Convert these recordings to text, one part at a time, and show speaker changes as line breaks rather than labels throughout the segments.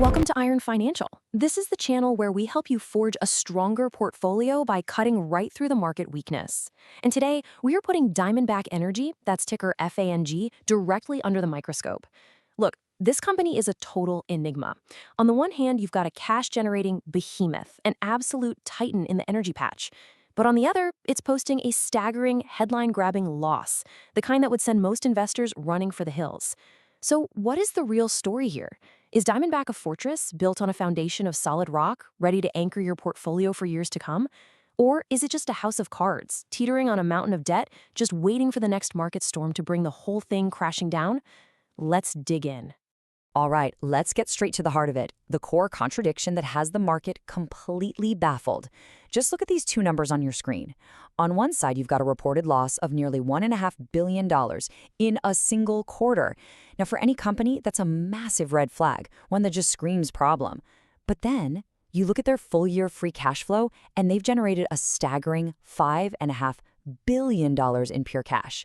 Welcome to Iron Financial. This is the channel where we help you forge a stronger portfolio by cutting right through the market weakness. And today, we are putting Diamondback Energy, that's ticker FANG, directly under the microscope. Look, this company is a total enigma. On the one hand, you've got a cash-generating behemoth, an absolute titan in the energy patch. But on the other, it's posting a staggering, headline-grabbing loss, the kind that would send most investors running for the hills. So what is the real story here? Is Diamondback a fortress built on a foundation of solid rock, ready to anchor your portfolio for years to come? Or is it just a house of cards, teetering on a mountain of debt, just waiting for the next market storm to bring the whole thing crashing down? Let's dig in.
All right, let's get straight to the heart of it, the core contradiction that has the market completely baffled. Just look at these two numbers on your screen. On one side, you've got a reported loss of nearly $1.5 billion in a single quarter. Now, for any company, that's a massive red flag, one that just screams problem. But then, you look at their full-year free cash flow, and they've generated a staggering $5.5 billion in pure cash.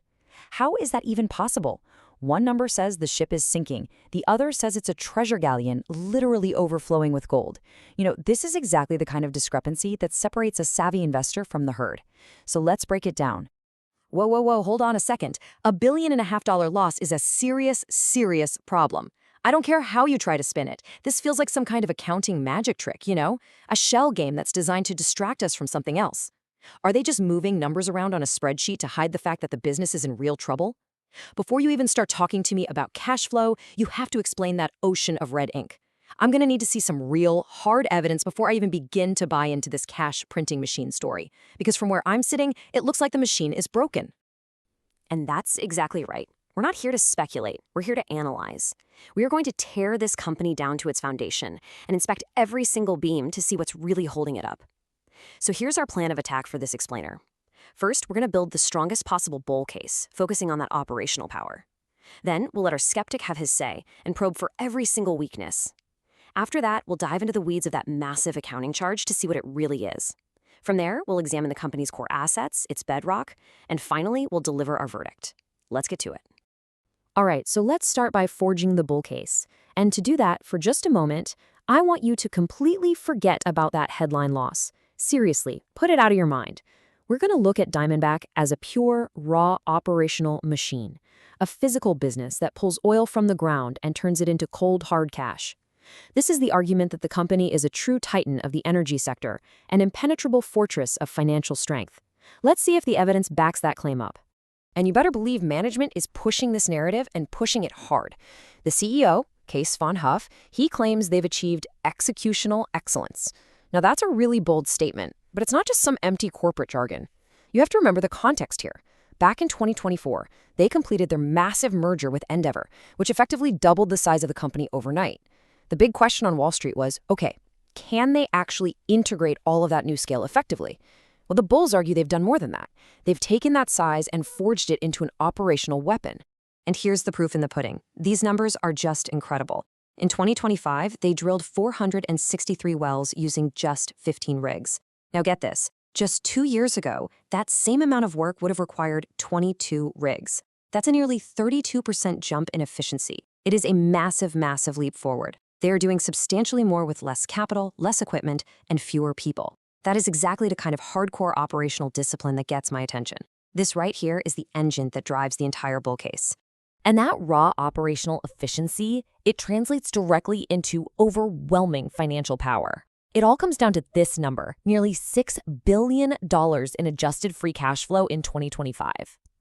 How is that even possible? One number says the ship is sinking. The other says it's a treasure galleon literally overflowing with gold. This is exactly the kind of discrepancy that separates a savvy investor from the herd. So let's break it down.
Whoa, hold on a second. $1.5 billion loss is a serious, serious problem. I don't care how you try to spin it. This feels like some kind of accounting magic trick, a shell game that's designed to distract us from something else. Are they just moving numbers around on a spreadsheet to hide the fact that the business is in real trouble? Before you even start talking to me about cash flow, you have to explain that ocean of red ink. I'm going to need to see some real, hard evidence before I even begin to buy into this cash printing machine story. Because from where I'm sitting, it looks like the machine is broken.
And that's exactly right. We're not here to speculate. We're here to analyze. We are going to tear this company down to its foundation and inspect every single beam to see what's really holding it up. So here's our plan of attack for this explainer. First, we're going to build the strongest possible bull case, focusing on that operational power. Then, we'll let our skeptic have his say and probe for every single weakness. After that, we'll dive into the weeds of that massive accounting charge to see what it really is. From there, we'll examine the company's core assets, its bedrock, and finally, we'll deliver our verdict. Let's get to it.
All right, so let's start by forging the bull case. And to do that, for just a moment, I want you to completely forget about that headline loss. Seriously, put it out of your mind. We're going to look at Diamondback as a pure, raw operational machine, a physical business that pulls oil from the ground and turns it into cold, hard cash. This is the argument that the company is a true titan of the energy sector, an impenetrable fortress of financial strength. Let's see if the evidence backs that claim up. And you better believe management is pushing this narrative and pushing it hard. The CEO, Kees van Huff, he claims they've achieved executional excellence. Now that's a really bold statement, but it's not just some empty corporate jargon. You have to remember the context here. Back in 2024, they completed their massive merger with Endeavor, which effectively doubled the size of the company overnight. The big question on Wall Street was, okay, can they actually integrate all of that new scale effectively? Well, the bulls argue they've done more than that. They've taken that size and forged it into an operational weapon. And here's the proof in the pudding. These numbers are just incredible. In 2025, they drilled 463 wells using just 15 rigs. Now get this, just 2 years ago, that same amount of work would have required 22 rigs. That's a nearly 32% jump in efficiency. It is a massive, massive leap forward. They are doing substantially more with less capital, less equipment, and fewer people. That is exactly the kind of hardcore operational discipline that gets my attention. This right here is the engine that drives the entire bull case.
And that raw operational efficiency, it translates directly into overwhelming financial power. It all comes down to this number, nearly $6 billion in adjusted free cash flow in 2025.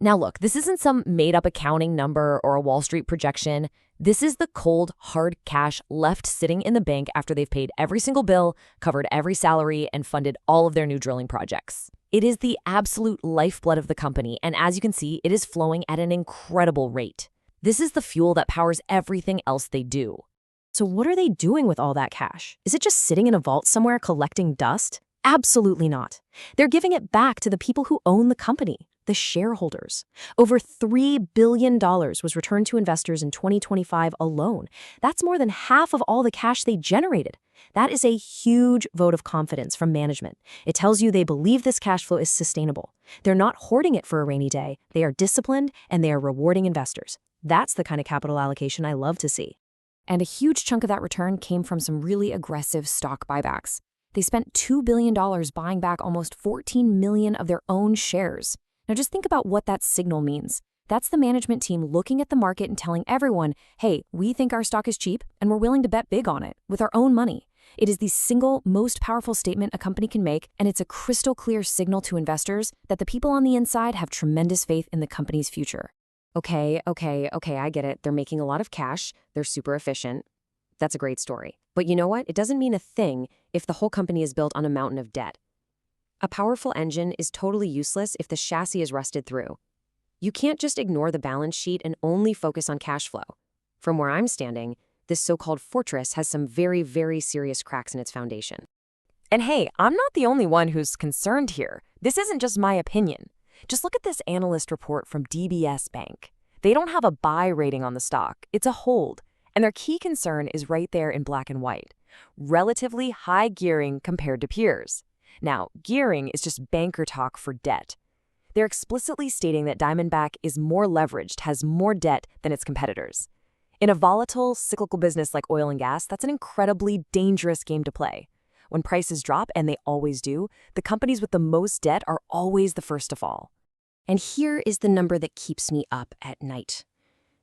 Now look, this isn't some made-up accounting number or a Wall Street projection. This is the cold, hard cash left sitting in the bank after they've paid every single bill, covered every salary, and funded all of their new drilling projects. It is the absolute lifeblood of the company, and as you can see, it is flowing at an incredible rate. This is the fuel that powers everything else they do.
So what are they doing with all that cash? Is it just sitting in a vault somewhere collecting dust? Absolutely not. They're giving it back to the people who own the company, the shareholders. Over $3 billion was returned to investors in 2025 alone. That's more than half of all the cash they generated. That is a huge vote of confidence from management. It tells you they believe this cash flow is sustainable. They're not hoarding it for a rainy day. They are disciplined and they are rewarding investors. That's the kind of capital allocation I love to see. And a huge chunk of that return came from some really aggressive stock buybacks. They spent $2 billion buying back almost 14 million of their own shares. Now just think about what that signal means. That's the management team looking at the market and telling everyone, hey, we think our stock is cheap and we're willing to bet big on it with our own money. It is the single most powerful statement a company can make, and it's a crystal clear signal to investors that the people on the inside have tremendous faith in the company's future.
Okay, I get it. They're making a lot of cash. They're super efficient. That's a great story. But you know what? It doesn't mean a thing if the whole company is built on a mountain of debt. A powerful engine is totally useless if the chassis is rusted through. You can't just ignore the balance sheet and only focus on cash flow. From where I'm standing, this so-called fortress has some very, very serious cracks in its foundation.
And hey, I'm not the only one who's concerned here. This isn't just my opinion. Just look at this analyst report from DBS Bank. They don't have a buy rating on the stock. It's a hold. And their key concern is right there in black and white. Relatively high gearing compared to peers. Now, gearing is just banker talk for debt. They're explicitly stating that Diamondback is more leveraged, has more debt than its competitors. In a volatile, cyclical business like oil and gas, that's an incredibly dangerous game to play. When prices drop, and they always do, the companies with the most debt are always the first to fall.
And here is the number that keeps me up at night.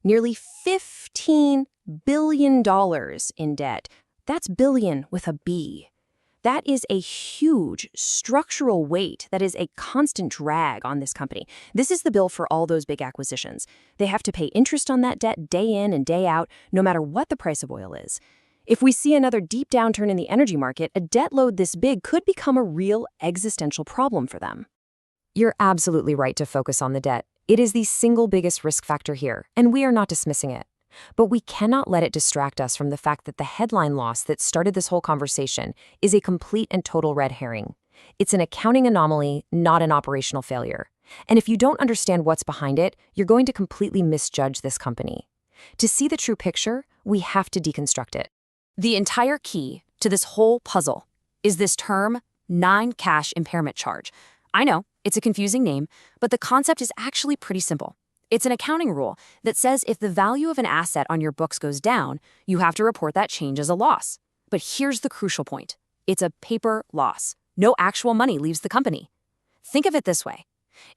Nearly $15 billion in debt. That's billion with a B. That is a huge structural weight that is a constant drag on this company. This is the bill for all those big acquisitions. They have to pay interest on that debt day in and day out, no matter what the price of oil is. If we see another deep downturn in the energy market, a debt load this big could become a real existential problem for them.
You're absolutely right to focus on the debt. It is the single biggest risk factor here, and we are not dismissing it. But we cannot let it distract us from the fact that the headline loss that started this whole conversation is a complete and total red herring. It's an accounting anomaly, not an operational failure. And if you don't understand what's behind it, you're going to completely misjudge this company. To see the true picture, we have to deconstruct it.
The entire key to this whole puzzle is this term, non-cash impairment charge. I know, it's a confusing name, but the concept is actually pretty simple. It's an accounting rule that says if the value of an asset on your books goes down, you have to report that change as a loss. But here's the crucial point. It's a paper loss. No actual money leaves the company. Think of it this way.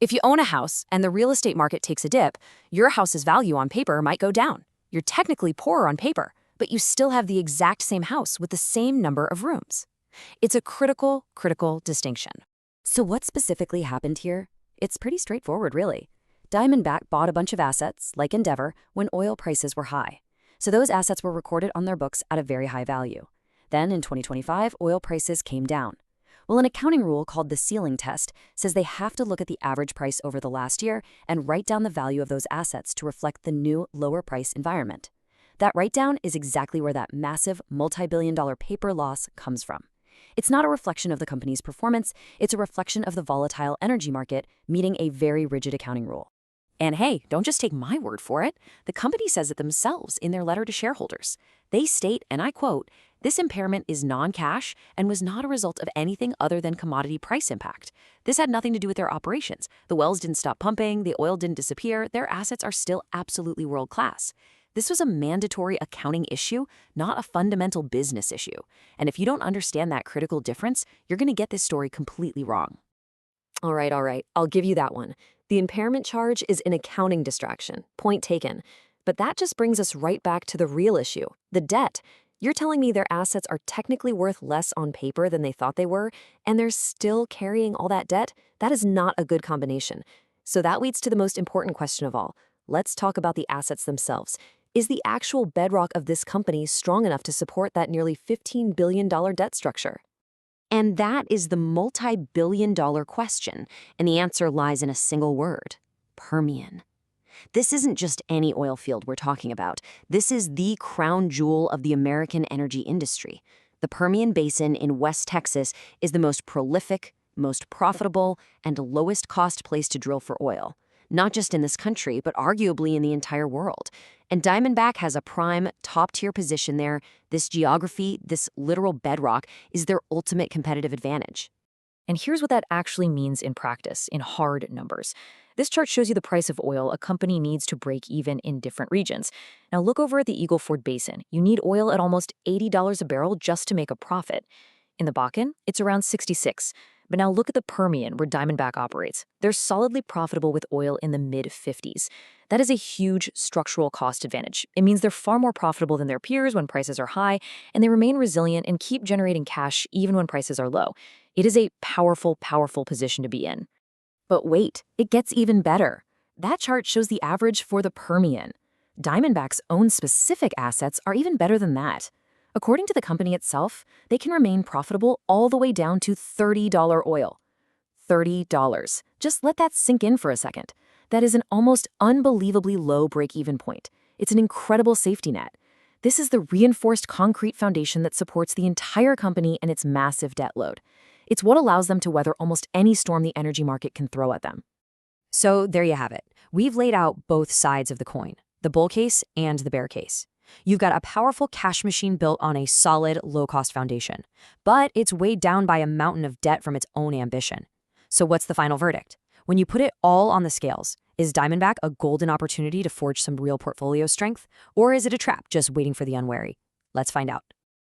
If you own a house and the real estate market takes a dip, your house's value on paper might go down. You're technically poorer on paper, but you still have the exact same house with the same number of rooms. It's a critical distinction.
So what specifically happened here? It's pretty straightforward, really. Diamondback bought a bunch of assets, like Endeavor, when oil prices were high. So those assets were recorded on their books at a very high value. Then in 2025, oil prices came down. Well, an accounting rule called the ceiling test says they have to look at the average price over the last year and write down the value of those assets to reflect the new lower price environment. That write-down is exactly where that massive multi-billion-dollar paper loss comes from. It's not a reflection of the company's performance, it's a reflection of the volatile energy market meeting a very rigid accounting rule.
And hey, don't just take my word for it. The company says it themselves in their letter to shareholders. They state, and I quote, "This impairment is non-cash and was not a result of anything other than commodity price impact. This had nothing to do with their operations. The wells didn't stop pumping, the oil didn't disappear, their assets are still absolutely world-class. This was a mandatory accounting issue, not a fundamental business issue. And if you don't understand that critical difference, you're going to get this story completely wrong." All right, I'll give you that one. The impairment charge is an accounting distraction. Point taken. But that just brings us right back to the real issue, the debt. You're telling me their assets are technically worth less on paper than they thought they were, and they're still carrying all that debt? That is not a good combination. So that leads to the most important question of all. Let's talk about the assets themselves. Is the actual bedrock of this company strong enough to support that nearly $15 billion debt structure? And that is the multi-billion-dollar question, and the answer lies in a single word: Permian. This isn't just any oil field we're talking about. This is the crown jewel of the American energy industry. The Permian Basin in West Texas is the most prolific, most profitable, and lowest cost place to drill for oil. Not just in this country, but arguably in the entire world. And Diamondback has a prime, top-tier position there. This geography, this literal bedrock, is their ultimate competitive advantage.
And here's what that actually means in practice, in hard numbers. This chart shows you the price of oil a company needs to break even in different regions. Now look over at the Eagle Ford Basin. You need oil at almost $80 a barrel just to make a profit. In the Bakken, it's around 66. But now look at the Permian, where Diamondback operates. They're solidly profitable with oil in the mid-50s. That is a huge structural cost advantage. It means they're far more profitable than their peers when prices are high, and they remain resilient and keep generating cash even when prices are low. It is a powerful, powerful position to be in. But wait, it gets even better. That chart shows the average for the Permian. Diamondback's own specific assets are even better than that. According to the company itself, they can remain profitable all the way down to $30 oil. $30. Just let that sink in for a second. That is an almost unbelievably low break-even point. It's an incredible safety net. This is the reinforced concrete foundation that supports the entire company and its massive debt load. It's what allows them to weather almost any storm the energy market can throw at them.
So there you have it. We've laid out both sides of the coin, the bull case and the bear case. You've got a powerful cash machine built on a solid, low-cost foundation, but it's weighed down by a mountain of debt from its own ambition. So what's the final verdict? When you put it all on the scales, is Diamondback a golden opportunity to forge some real portfolio strength, or is it a trap just waiting for the unwary? Let's find out.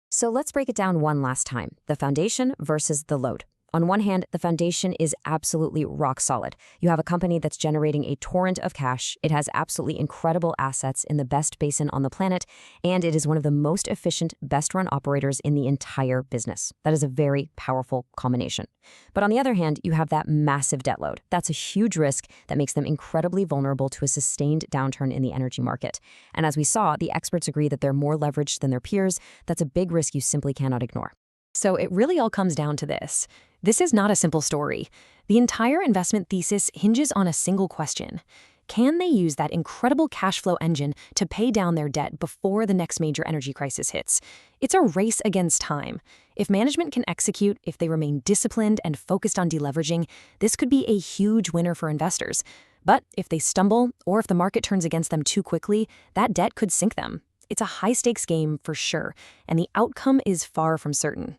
So let's break it down one last time, the foundation versus the load. On one hand, the foundation is absolutely rock solid. You have a company that's generating a torrent of cash. It has absolutely incredible assets in the best basin on the planet, and it is one of the most efficient, best-run operators in the entire business. That is a very powerful combination. But on the other hand, you have that massive debt load. That's a huge risk that makes them incredibly vulnerable to a sustained downturn in the energy market. And as we saw, the experts agree that they're more leveraged than their peers. That's a big risk you simply cannot ignore.
So it really all comes down to this. This is not a simple story. The entire investment thesis hinges on a single question. Can they use that incredible cash flow engine to pay down their debt before the next major energy crisis hits? It's a race against time. If management can execute, if they remain disciplined and focused on deleveraging, this could be a huge winner for investors. But if they stumble, or if the market turns against them too quickly, that debt could sink them. It's a high-stakes game for sure, and the outcome is far from certain.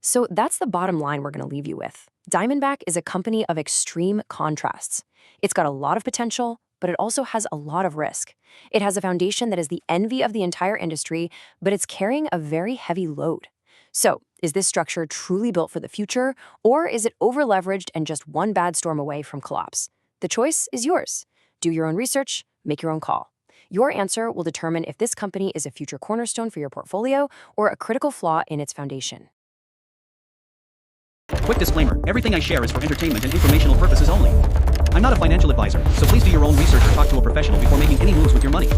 So that's the bottom line we're going to leave you with. Diamondback is a company of extreme contrasts. It's got a lot of potential, but it also has a lot of risk. It has a foundation that is the envy of the entire industry, but it's carrying a very heavy load. So, is this structure truly built for the future, or is it over-leveraged and just one bad storm away from collapse? The choice is yours. Do your own research, make your own call. Your answer will determine if this company is a future cornerstone for your portfolio or a critical flaw in its foundation.
Quick disclaimer, everything I share is for entertainment and informational purposes only. I'm not a financial advisor, so please do your own research or talk to a professional before making any moves with your money.